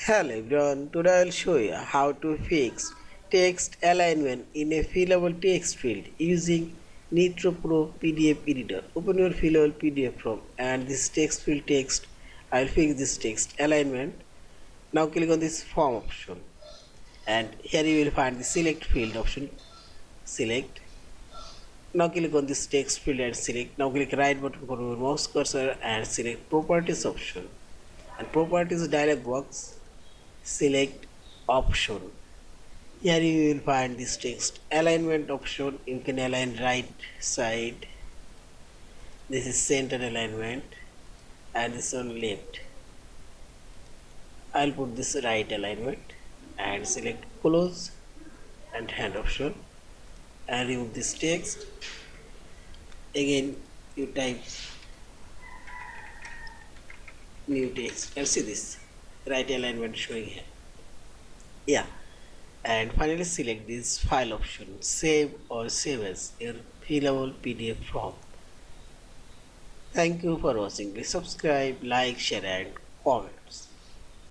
Hello everyone, today I will show you how to fix text alignment in a fillable text field using Nitro Pro PDF Editor. Open your fillable PDF form and this text field text. I will fix this text alignment. Now click on this form option and here you will find the select field option. Select. Now click on this text field and select. Now click right button for your mouse cursor and select properties option. And properties dialog box, select option. Here you will find this text alignment option. You can align right side, this is center alignment, and this on left. I'll put this right alignment and select close and hand option and remove this text. Again you type new text and see this right alignment showing here. Yeah, and finally select this file option, save or save as your fillable PDF form. Thank you for watching. Please subscribe, like, share and comments.